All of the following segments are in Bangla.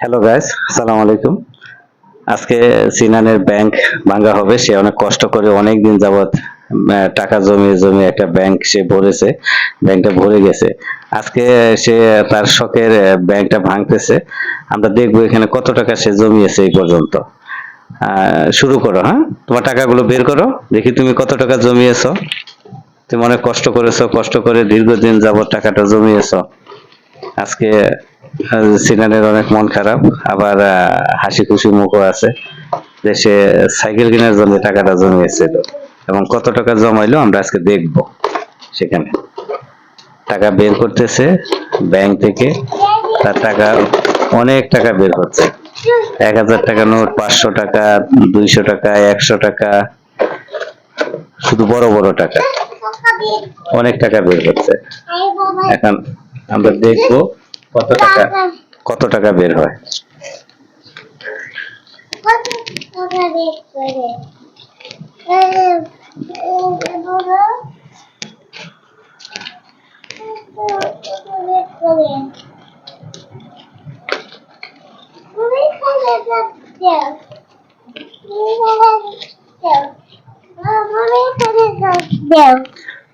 হ্যালো গাইস, আসসালামু আলাইকুম। আজকে সিনানের ব্যাংক ভাঙা হবে। সে অনেক কষ্ট করে অনেক দিন যাবত টাকা জমিয়ে জমিয়ে একটা ব্যাংক সে ভরেছে, ব্যাংকটা ভরে গেছে। আজকে সে তার শখের ব্যাংকটা ভাঙতেছে। আমরা দেখবো এখানে কত টাকা সে জমিয়েছে এই পর্যন্ত। শুরু করো, হ্যাঁ, তোমার টাকাগুলো বের করো, দেখি তুমি কত টাকা জমিয়েছো। তুমি অনেক কষ্ট করেছো, কষ্ট করে দীর্ঘদিন যাবত টাকাটা জমিয়েছো। আজকে সিনানের অনেক মন খারাপ, আবার হাসি খুশি মুখও আছে যে সে সাইকেল কেনার জন্য টাকাটা জমিয়েছিল। এবং কত টাকা জমাইলো আমরা আজকে দেখব। সেখানে টাকা বের করতেছে ব্যাংক থেকে, তার টাকা অনেক টাকা বের হচ্ছে। 1000 টাকা নোট, 500 টাকা, 200 টাকা, 100 টাকা, শুধু বড় বড় টাকা, অনেক টাকা বের হচ্ছে। এখন আমরা দেখবো কত টাকা বের হয়।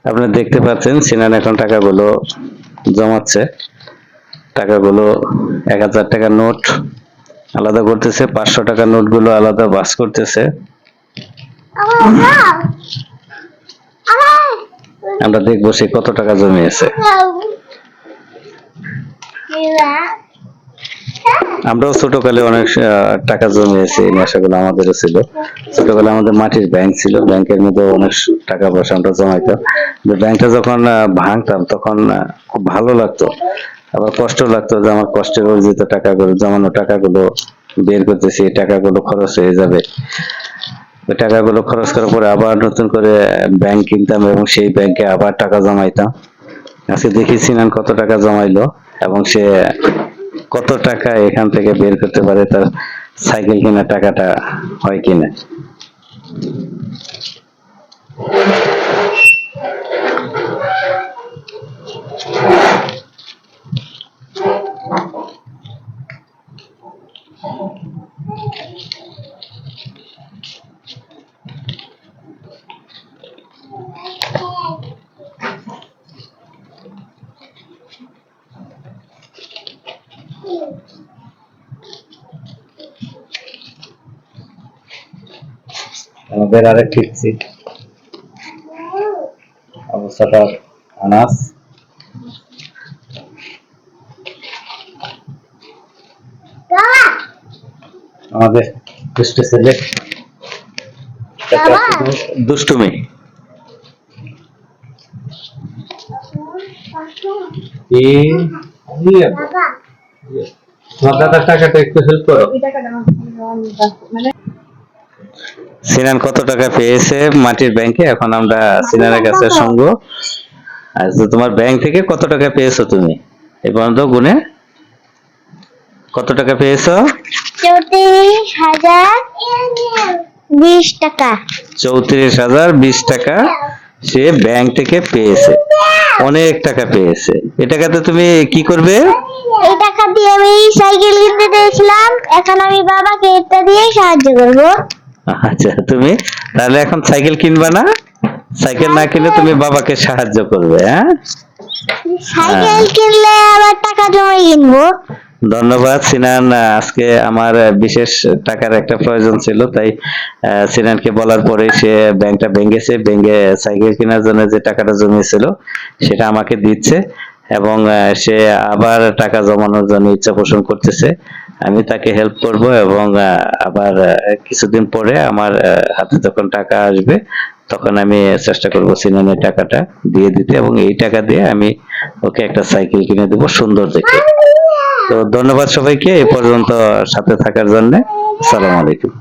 আপনারা দেখতে পাচ্ছেন সিনান এখন টাকাগুলো জমাচ্ছে। টাকাগুলো 1000 টাকার নোট আলাদা করতেছে, 500 টাকার নোটগুলো আলাদা বাস করতেছে। আমরা দেখবো সে কত টাকা জমিয়েছে। আমরাও ছোটকালে অনেক টাকা জমিয়েছি, এই নেশাগুলো আমাদেরও ছিল। ছোটকালে আমাদের মাটির ব্যাংক ছিল, ব্যাংকের মধ্যে অনেক টাকা পয়সা আমরা জমাইতাম। ব্যাংকটা যখন ভাঙতাম তখন খুব ভালো লাগতো, আবার কষ্ট লাগতো যে আমার কষ্টের অর্জিত টাকাগুলো, জমানো টাকাগুলো বের করতেছি, এই টাকাগুলো খরচ হয়ে যাবে। ওই টাকাগুলো খরচ করার পরে আবার নতুন করে ব্যাংক কিনতাম এবং সেই ব্যাংকে আবার টাকা জমাইতাম। আজকে দেখি সিনান কত টাকা জমাইলো এবং সে কত টাকা এখান থেকে বের করতে পারে, তার সাইকেল কেনার টাকাটা হয় কিনা। আমাদের আরেক ঠিকছি অবস্থাটা আনাস। আমাদের দুষ্ট ছেলে দুষ্টুমি। দাদার টাকাটা একটু হেল্প করো। সিনান কত টাকা পেয়েছে মাটির ব্যাংকে, এখন আমরা সিনানের কাছে সঙ্গ। আচ্ছা, তোমার ব্যাংক থেকে কত টাকা পেয়েছো তুমি এই পর্যন্ত গুনে? কত টাকা পেয়েছো? 34,020 টাকা। 34,020 টাকা সে ব্যাংক থেকে পেয়েছে, অনেক টাকা পেয়েছে। এই টাকাতে তুমি কি করবে? এই টাকা দিয়ে আমি সাইকেল কিনতে দিয়েছিলাম, এখন আমি বাবাকে এটা দিয়ে সাহায্য করব। আচ্ছা, তুমি তাহলে এখন সাইকেল কিনবা না? সাইকেল না কিনে তুমি বাবাকে সাহায্য করবে, হ্যাঁ? সাইকেল কিনলে আবার টাকা জমাই কিনবো। ধন্যবাদ সিনান। আজকে আমার বিশেষ টাকার একটা প্রয়োজন ছিল, তাই সিনানকে বলার পরে সে ব্যাংকটা ভেঙেছে, ভেঙে সাইকেল কেনার জন্য যে টাকাটা জমিয়েছিল সেটা আমাকে দিচ্ছে এবং সে আবার টাকা জমানোর জন্য ইচ্ছা পোষণ করতেছে। আমি তাকে হেল্প করব এবং আবার কিছুদিন পরে আমার হাতে যখন টাকা আসবে তখন আমি চেষ্টা করব সিনানের টাকাটা দিয়ে দিতে এবং এই টাকা দিয়ে আমি ওকে একটা সাইকেল কিনে দেবো সুন্দর দেখে। তো ধন্যবাদ সবাইকে এ পর্যন্ত সাথে থাকার জন্য। আসসালামু আলাইকুম।